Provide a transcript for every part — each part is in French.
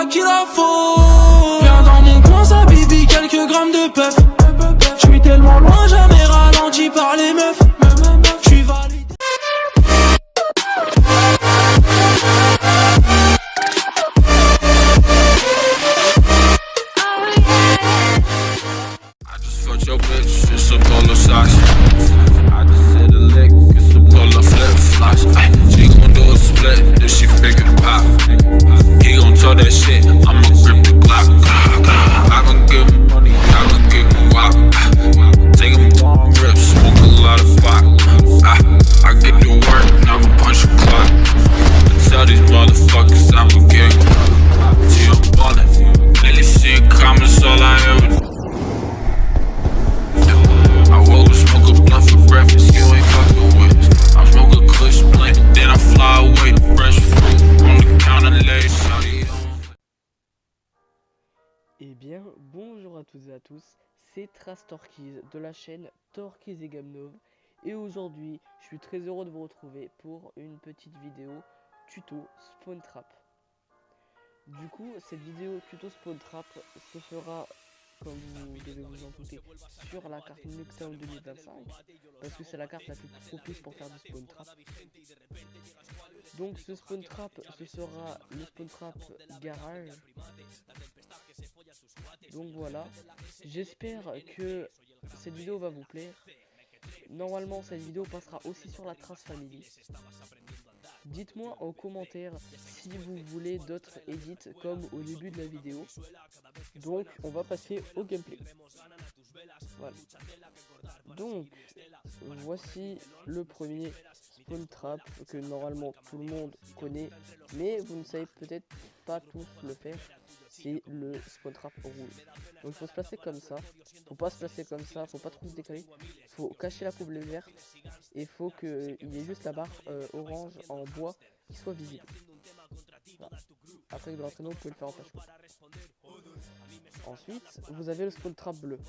qu'il la faut. Viens dans mon coin, ça bibi, quelques grammes de puff. Je suis tellement loin, jamais ralenti par les meufs. Je suis validé. I just fucked your bitch, it's a polo size. I just hit a lick, it's a polo flip flops. She gon' do a split, if she pick it pop. He gon' talk that shit, I'ma grip the Glock. I gon' give him money, I gon' give him wop. Take him long rips, smoke a lot of pot. I get to work, never punch a clock. I tell these motherfuckers I'm a king. See I'm ballin', lately seeing comments all I ever do. I woke up, smoke a blunt for breakfast, you ain't fucking with. I smoke a kush blunt, then I fly away to fresh fruit. On the counter, lay shawty on. Eh bien, bonjour à toutes et à tous, c'est Trastorkies de la chaîne Torkies et Gamnov. Et aujourd'hui, je suis très heureux de vous retrouver pour une petite vidéo tuto Spawn Trap. Du coup, cette vidéo tuto Spawn Trap se fera, comme vous devez vous en douter, sur la carte Nuketown 2025, parce que c'est la carte la plus propice pour faire du Spawn Trap. Donc ce Spawn Trap, ce sera le Spawn Trap Garage. Donc voilà, j'espère que cette vidéo va vous plaire. Normalement cette vidéo passera aussi sur la Trace Family. Dites-moi en commentaire si vous voulez d'autres edits comme au début de la vidéo. Donc on va passer au gameplay. Voilà. Donc voici le premier Spawn Trap que normalement tout le monde connaît, mais vous ne savez peut-être pas tous le faire. C'est le Spawn Trap rouge. Donc il faut se placer comme ça. Faut pas se placer comme ça, faut pas trop se décaler. Faut cacher la poubelle verte et faut qu'il y ait juste la barre orange en bois qui soit visible. Voilà. Après de l'entraînement, vous pouvez le faire en flash. Ensuite, vous avez le Spawn Trap bleu.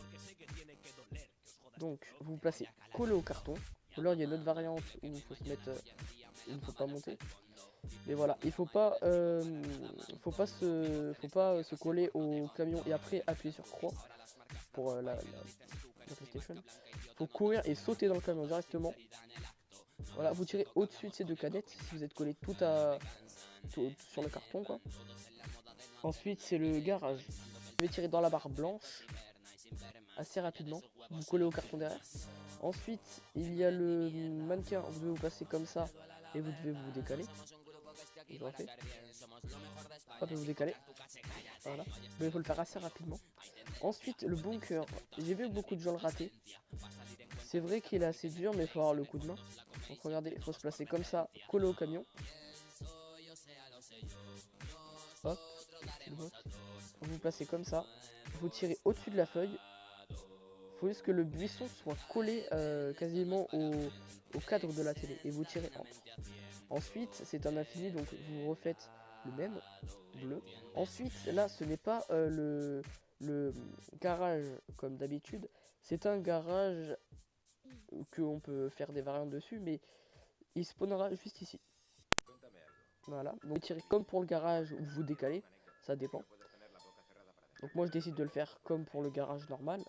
Donc vous vous placez collé au carton. Ou alors il y a une autre variante où il faut se mettre, il ne faut pas monter. Mais voilà, il faut pas se coller au camion et après appuyer sur croix pour la PlayStation. Faut courir et sauter dans le camion directement. Voilà, vous tirez au-dessus de ces deux canettes si vous êtes collé tout sur le carton quoi. Ensuite c'est le garage. Vous devez tirer dans la barre blanche assez rapidement. Vous collez au carton derrière. Ensuite il y a le mannequin. Vous devez vous passer comme ça et vous devez vous décaler. Vous en faites. Hop, vous décaler. Voilà. Mais il faut le faire assez rapidement. Ensuite, le bunker. J'ai vu beaucoup de gens le rater. C'est vrai qu'il est assez dur, mais il faut avoir le coup de main. Donc regardez, il faut se placer comme ça, collé au camion. Hop. Vous vous placez comme ça. Vous tirez au-dessus de la feuille. Il faut juste que le buisson soit collé quasiment au cadre de la télé. Et vous tirez entre. Ensuite, c'est un infini, donc vous refaites le même, bleu. Ensuite, là, ce n'est pas le garage comme d'habitude. C'est un garage qu'on peut faire des variantes dessus, mais il spawnera juste ici. Voilà, donc tirez comme pour le garage ou vous décalez, ça dépend. Donc moi, je décide de le faire comme pour le garage normal.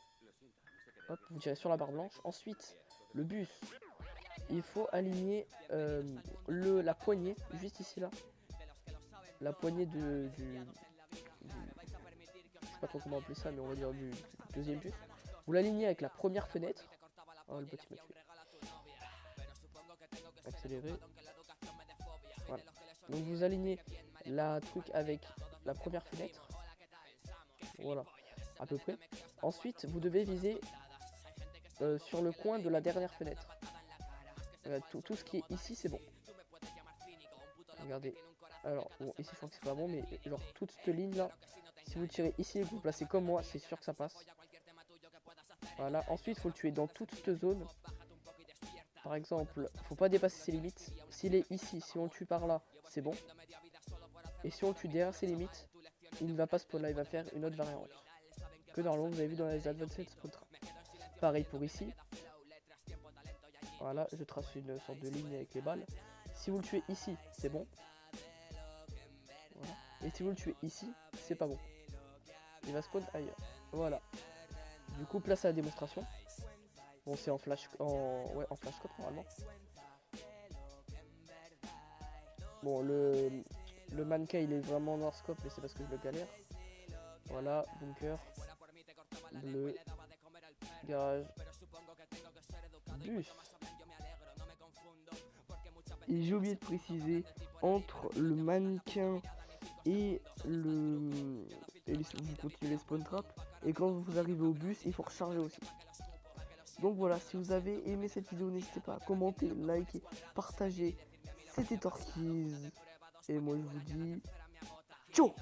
Hop, vous tirez sur la barre blanche. Ensuite, le bus. Il faut aligner la poignée juste ici là. La poignée je sais pas trop comment appeler ça, mais on va dire du deuxième bus. Vous l'alignez avec la première fenêtre. Oh, le petit m'a tué. Accélérer. Voilà. Donc vous alignez la truc avec la première fenêtre. Voilà, à peu près. Ensuite, vous devez viser sur le coin de la dernière fenêtre. Tout ce qui est ici c'est bon. Regardez. Alors bon ici je crois que c'est pas bon, mais genre toute cette ligne là, si vous tirez ici et que vous placez comme moi, c'est sûr que ça passe. Voilà, ensuite il faut le tuer dans toute cette zone. Par exemple, faut pas dépasser ses limites. S'il est ici, si on le tue par là, c'est bon. Et si on le tue derrière ses limites, il ne va pas spawn là, il va faire une autre variante. Que normalement vous avez vu dans les Advanced Spawn Trap. Pareil pour ici. Voilà, je trace une sorte de ligne avec les balles. Si vous le tuez ici, c'est bon. Voilà. Et si vous le tuez ici, c'est pas bon. Il va spawn ailleurs. Voilà. Du coup, place à la démonstration. Bon, c'est en flash, en flash code normalement. Bon, le mannequin il est vraiment noir scope, mais c'est parce que je le galère. Voilà, bunker, bleu, garage, bus. Et j'ai oublié de préciser, entre le mannequin et vous continuez les spawn traps, et quand vous arrivez au bus, il faut recharger aussi. Donc voilà, si vous avez aimé cette vidéo, n'hésitez pas à commenter, liker, partager. C'était Torquiz, et moi je vous dis ciao.